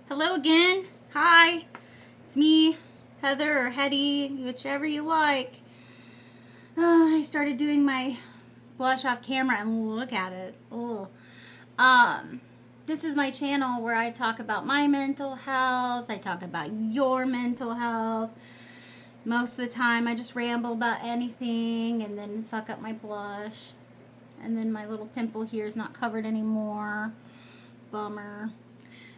Hello again. Hi. It's me, Heather or Hetty, whichever you like. I started doing my blush off camera and look at it. Oh. This is my channel where I talk about my mental health. I talk about your mental health. Most of the time I just ramble about anything and then fuck up my blush. And then my little pimple here is not covered anymore. Bummer.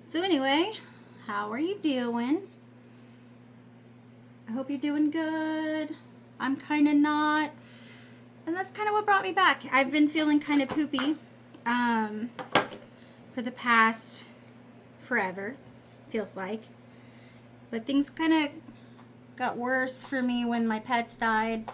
So anyway, how are you doing? I hope you're doing good. I'm kind of not. And that's kind of what brought me back. I've been feeling kind of poopy for the past forever, feels like. But things kind of got worse for me when my pets died.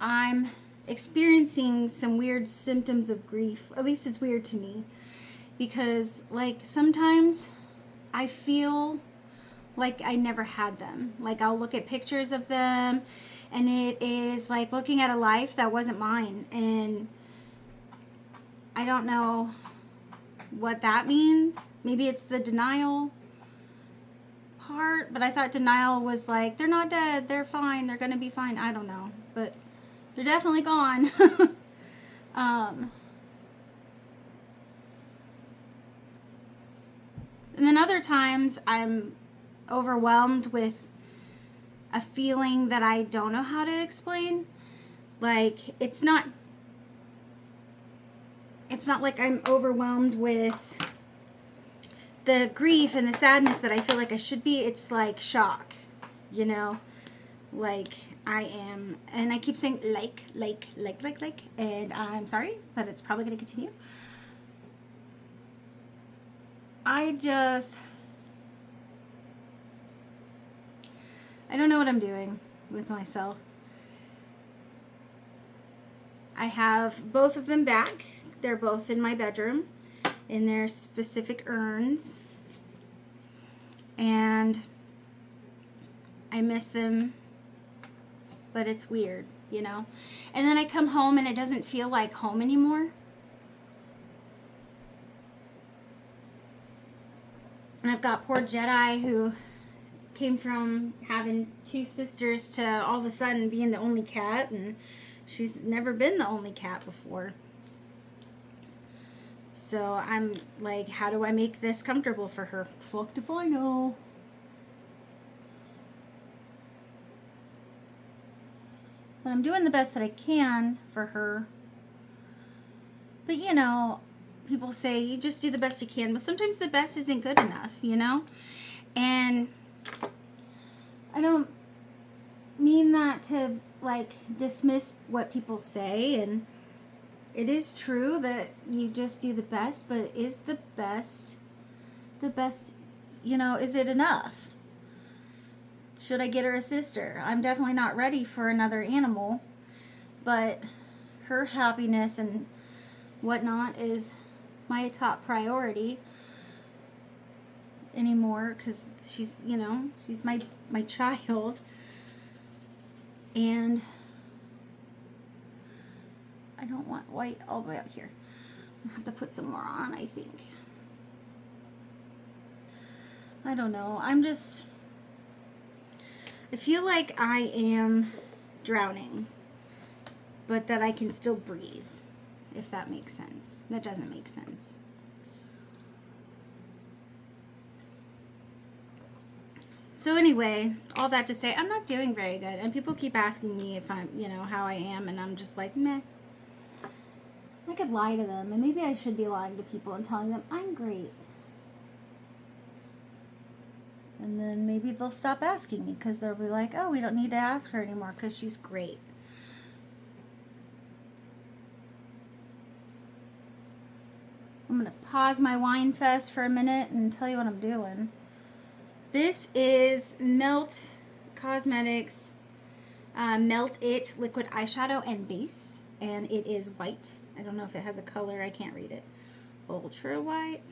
I'm experiencing some weird symptoms of grief. At least it's weird to me. Because, like, sometimes I feel like I never had them. Like, I'll look at pictures of them, and it is like looking at a life that wasn't mine. And I don't know what that means. Maybe it's the denial part, but I thought denial was like, they're not dead, they're fine, they're gonna be fine. I don't know, but they're definitely gone. And then other times I'm overwhelmed with a feeling that I don't know how to explain. Like, it's not like I'm overwhelmed with the grief and the sadness that I feel like I should be. It's like shock, you know? Like, I am, and I keep saying like, and I'm sorry, but it's probably going to continue. I don't know what I'm doing with myself. I have both of them back. They're both in my bedroom in their specific urns. And I miss them, but it's weird, you know? And then I come home and it doesn't feel like home anymore. And I've got poor Jedi who came from having two sisters to all of a sudden being the only cat, and she's never been the only cat before. So I'm like, how do I make this comfortable for her? Fucked if I know. But I'm doing the best that I can for her. But you know, people say you just do the best you can, but sometimes the best isn't good enough, you know? And I don't mean that to like dismiss what people say, and it is true that you just do the best, but is the best, you know, is it enough? Should I get her a sister? I'm definitely not ready for another animal, but her happiness and whatnot is my top priority anymore, because she's, you know, she's my child. And I don't want white all the way out here. I have to put some more on, I think. I don't know. I feel like I am drowning, but that I can still breathe, if that makes sense. That doesn't make sense. So anyway, all that to say, I'm not doing very good. And people keep asking me if I'm, you know, how I am. And I'm just like, meh. I could lie to them. And maybe I should be lying to people and telling them I'm great. And then maybe they'll stop asking me, because they'll be like, oh, we don't need to ask her anymore because she's great. I'm going to pause my wine fest for a minute and tell you what I'm doing. This is Melt Cosmetics Melt It Liquid Eyeshadow and Base. And it is white. I don't know if it has a color. I can't read it. Ultra white.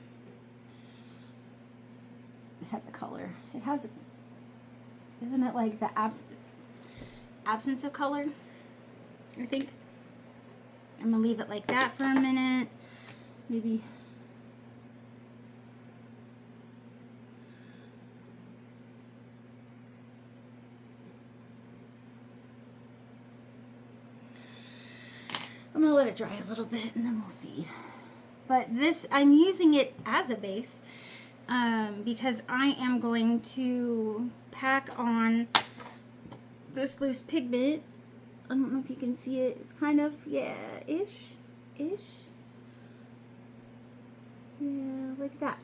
It has a color. It has, isn't it like the absence of color? I think. I'm going to leave it like that for a minute. Maybe I'm gonna let it dry a little bit and then we'll see. But this, I'm using it as a base because I am going to pack on this loose pigment. I don't know if you can see it. It's kind of, yeah, ish. Yeah, like that.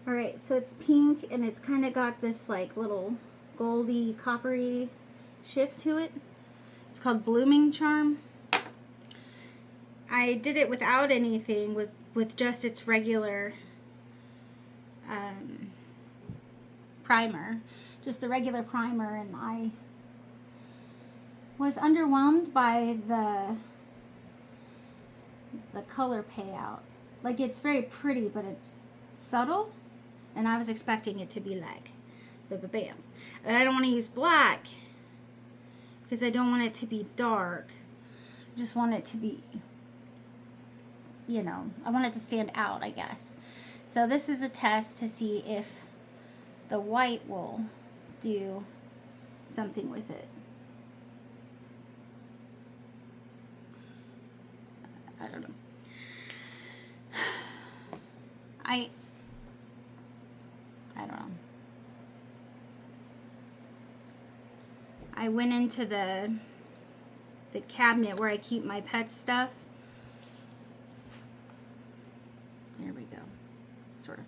All right, so it's pink and it's kind of got this like little goldy, coppery shift to it. It's called Blooming Charm. I did it without anything, with just its regular primer, just the regular primer, and I was underwhelmed by the color payout. Like, it's very pretty, but it's subtle, and I was expecting it to be like bam. But I don't want to use black because I don't want it to be dark. I just want it to be, you know, I want it to stand out, I guess. So this is a test to see if the white will do something with it. I don't know. I don't know. I went into the cabinet where I keep my pet stuff. There we go. Sort of.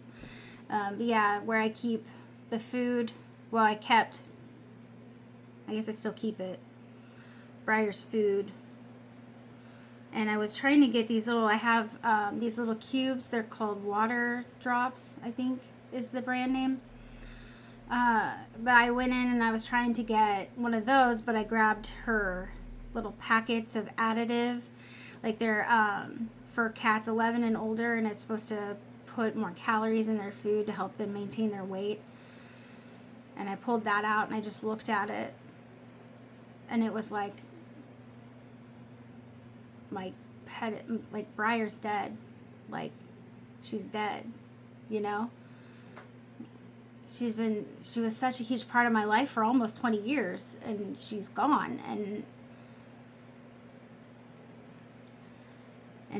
But yeah, where I keep the food. Well, I guess I still keep it. Breyer's food. And I was trying to get these little, I have these little cubes. They're called Water Drops, I think is the brand name. But I went in and I was trying to get one of those, but I grabbed her little packets of additive. Like they're for cats 11 and older, and it's supposed to put more calories in their food to help them maintain their weight. And I pulled that out and I just looked at it. And it was like, my pet, like Breyer's dead. Like, she's dead, you know? She was such a huge part of my life for almost 20 years, and she's gone. And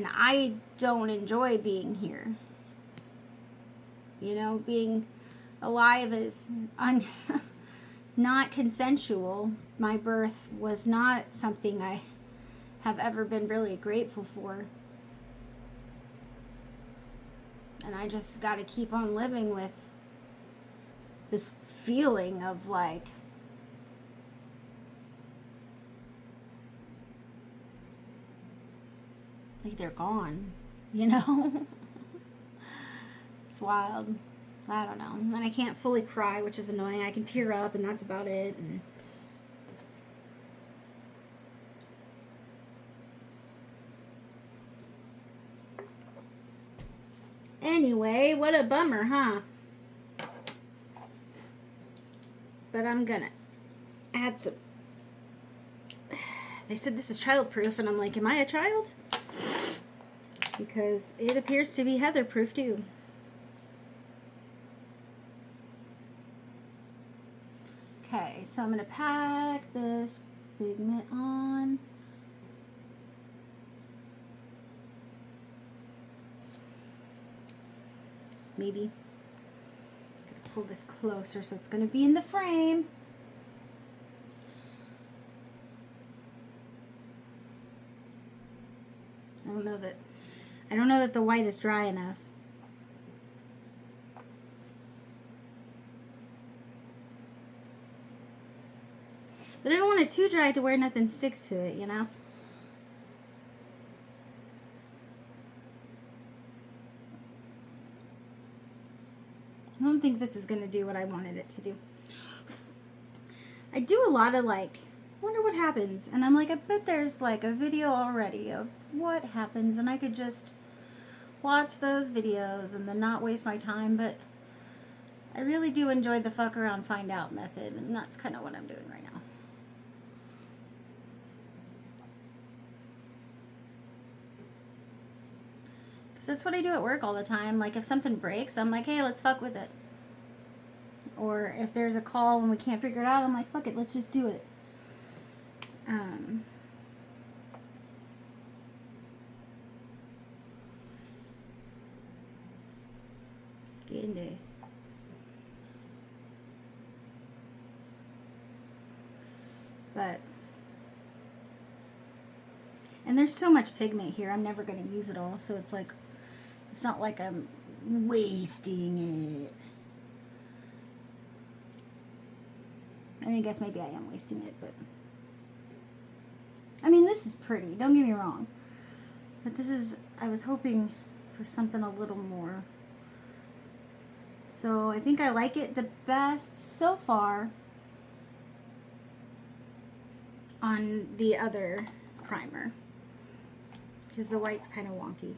I don't enjoy being here. You know, being alive is not consensual. My birth was not something I have ever been really grateful for. And I just got to keep on living with this feeling of like they're gone, you know? It's wild. I don't know. And I can't fully cry, which is annoying. I can tear up and that's about it. And anyway, what a bummer, huh? But I'm gonna add some. They said this is child-proof, and I'm like, am I a child? Because it appears to be Heather-proof, too. Okay, so I'm gonna pack this pigment on. Maybe. Pull this closer so it's going to be in the frame. I don't know that the white is dry enough. But I don't want it too dry to where nothing sticks to it, you know? I don't think this is going to do what I wanted it to do. I do a lot of like, wonder what happens. And I'm like, I bet there's like a video already of what happens. And I could just watch those videos and then not waste my time. But I really do enjoy the fuck around find out method. And that's kind of what I'm doing right now. That's what I do at work all the time. Like, if something breaks, I'm like, hey, let's fuck with it. Or if there's a call and we can't figure it out, I'm like, fuck it, let's just do it. Get in there. But, and there's so much pigment here, I'm never going to use it all, so it's like, it's not like I'm wasting it. I mean, I guess maybe I am wasting it, but, I mean, this is pretty, don't get me wrong, but this is, I was hoping for something a little more. So I think I like it the best so far on the other primer, because the white's kind of wonky.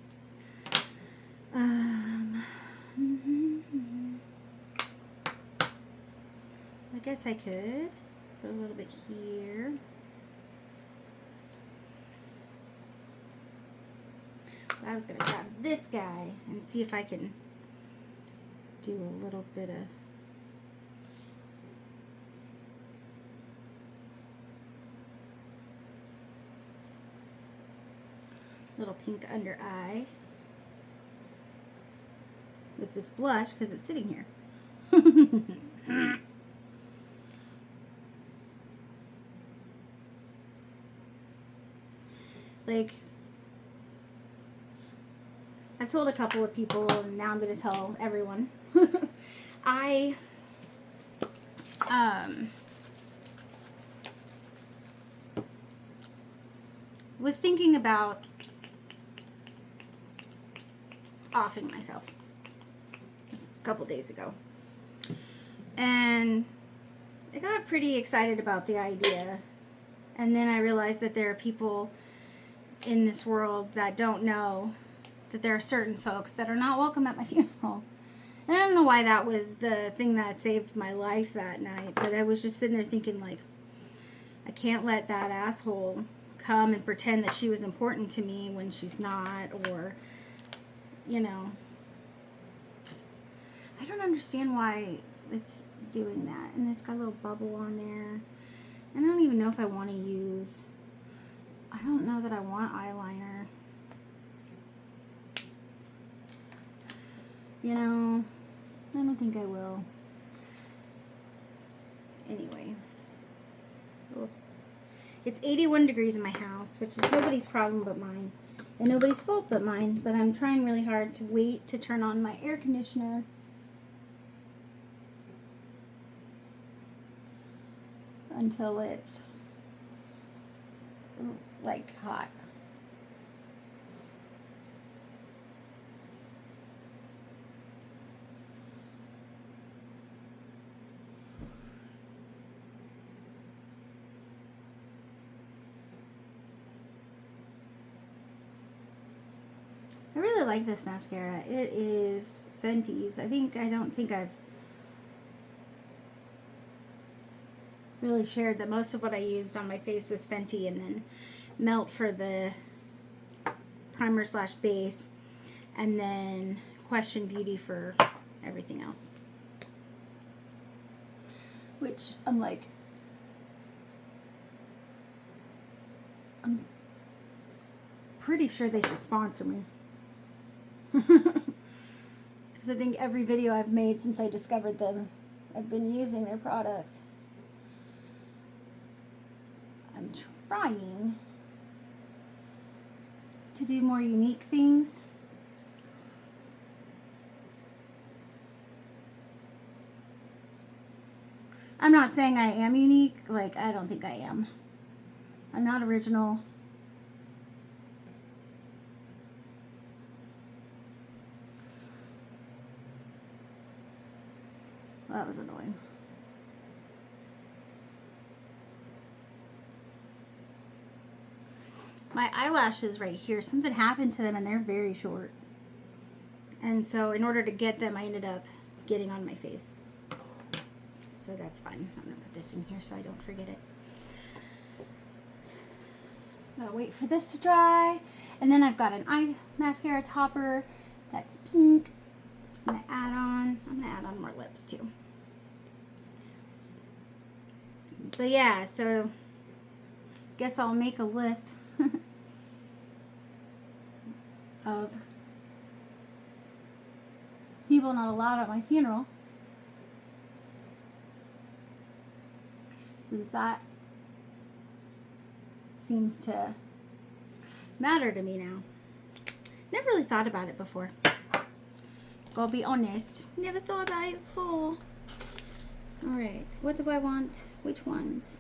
I guess I could put a little bit here. I was going to grab this guy and see if I can do a little bit of little pink under eye with this blush because it's sitting here. Like, I've told a couple of people, and now I'm going to tell everyone. I was thinking about offing myself a couple days ago, and I got pretty excited about the idea, and then I realized that there are people in this world that don't know that there are certain folks that are not welcome at my funeral. And I don't know why that was the thing that saved my life that night, but I was just sitting there thinking, like, I can't let that asshole come and pretend that she was important to me when she's not, or, you know, I don't understand why it's doing that. And it's got a little bubble on there, and I don't even know if I want to use, I don't know that I want eyeliner, you know. I don't think I will. Anyway. Oh. It's 81 degrees in my house, which is nobody's problem but mine. And nobody's fault but mine. But I'm trying really hard to wait to turn on my air conditioner. Until it's, like, hot. I really like this mascara. It is Fenty's. I don't think I've really shared that most of what I used on my face was Fenty, and then Melt for the primer slash base, and then Question Beauty for everything else. Which I'm like, I'm pretty sure they should sponsor me. Because I think every video I've made since I discovered them, I've been using their products. I'm trying to do more unique things. I'm not saying I am unique. Like, I don't think I am. I'm not original. Well, that was annoying. My eyelashes right here, something happened to them and they're very short. And so in order to get them, I ended up getting on my face. So that's fine. I'm going to put this in here so I don't forget it. I'm going to wait for this to dry. And then I've got an eye mascara topper that's pink. I'm going to add on more lips too. But yeah, so guess I'll make a list of people not allowed at my funeral, since that seems to matter to me now. Never really thought about it before. Gotta be honest. Never thought about it before. Alright, what do I want? Which ones?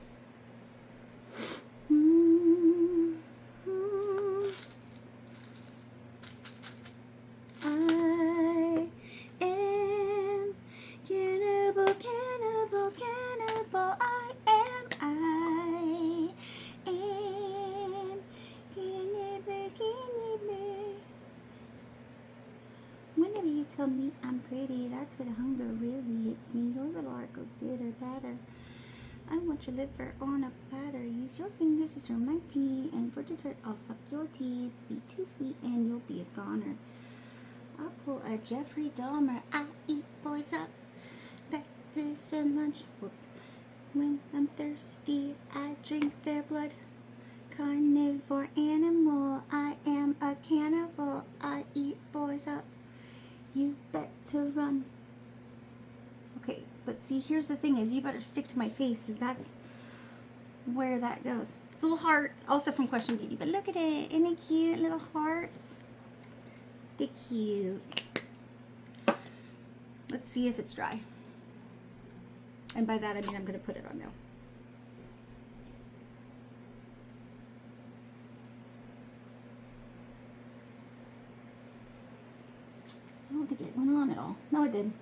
I am cannibal, cannibal, cannibal. I am cannibal, cannibal. Whenever you tell me I'm pretty, that's where the hunger really hits me. Your little heart goes bitter, batter. I want your liver on a platter. Use your fingers to stir my tea, and for dessert I'll suck your teeth. Be too sweet and you'll be a goner. I'll pull a Jeffrey Dahmer. I'll eat boys up. Breakfast and lunch. Whoops. When I'm thirsty, I drink their blood. Carnivore animal. I am a cannibal. I eat boys up. You better run. Okay, but see, here's the thing is you better stick to my face, is that's where that goes. It's a little heart, also from Question Beauty, but look at it. Isn't it cute? Little hearts. They're cute. Let's see if it's dry. And by that I mean I'm going to put it on now. I don't think it went on at all. No, it didn't.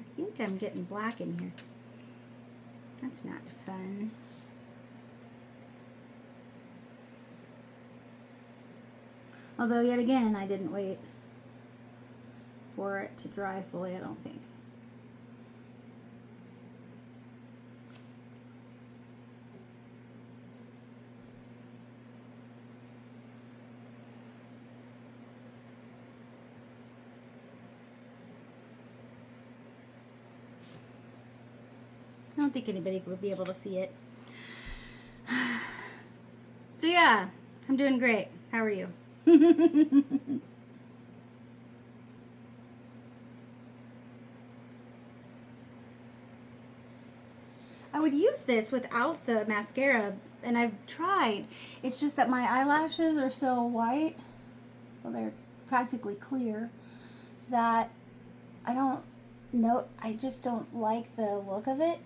I think I'm getting black in here. That's not fun. Although, yet again, I didn't wait for it to dry fully, I don't think. I don't think anybody would be able to see it. So yeah, I'm doing great. How are you? I would use this without the mascara, and I've tried. It's just that my eyelashes are so white, well, they're practically clear, that I don't know, I just don't like the look of it.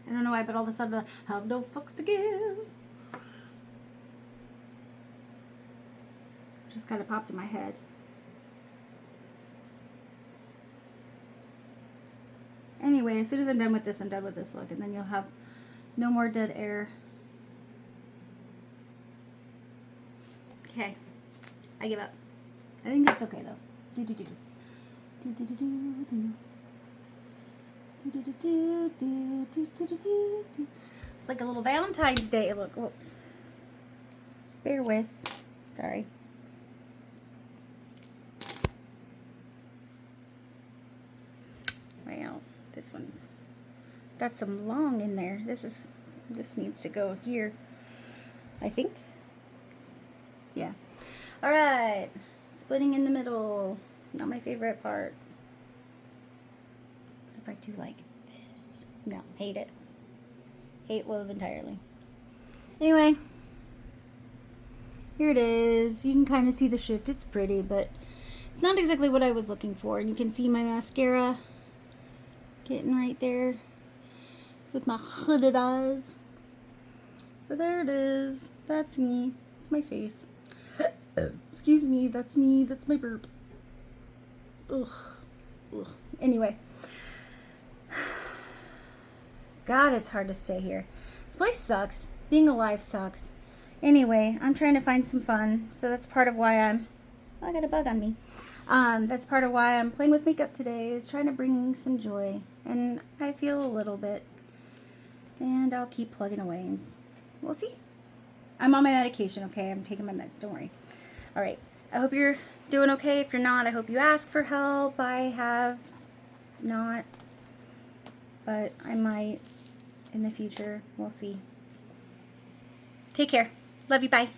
I don't know why, but all of a sudden I have no fucks to give. Just kind of popped in my head. Anyway, as soon as I'm done with this, I'm done with this look, and then you'll have no more dead air. Okay, I give up. I think that's okay though. Do do do do do do do do. It's like a little Valentine's Day look. Whoops. Bear with. Sorry. Well, this one's got some long in there. This needs to go here, I think. Yeah. All right. Splitting in the middle. Not my favorite part. I do like this. No, hate it. Hate Loathe entirely. Anyway, here it is. You can kind of see the shift. It's pretty, but it's not exactly what I was looking for. And you can see my mascara getting right there with my hooded eyes. But there it is. That's me. It's my face. Excuse me. That's me. That's my burp. Ugh. Ugh. Anyway. God, it's hard to stay here. This place sucks. Being alive sucks. Anyway, I'm trying to find some fun, so that's part of why I got a bug on me. That's part of why I'm playing with makeup today, is trying to bring some joy. And I feel a little bit. And I'll keep plugging away and we'll see. I'm on my medication, okay? I'm taking my meds, don't worry. All right. I hope you're doing okay. If you're not, I hope you ask for help. I have not, but I might in the future. We'll see. Take care. Love you. Bye.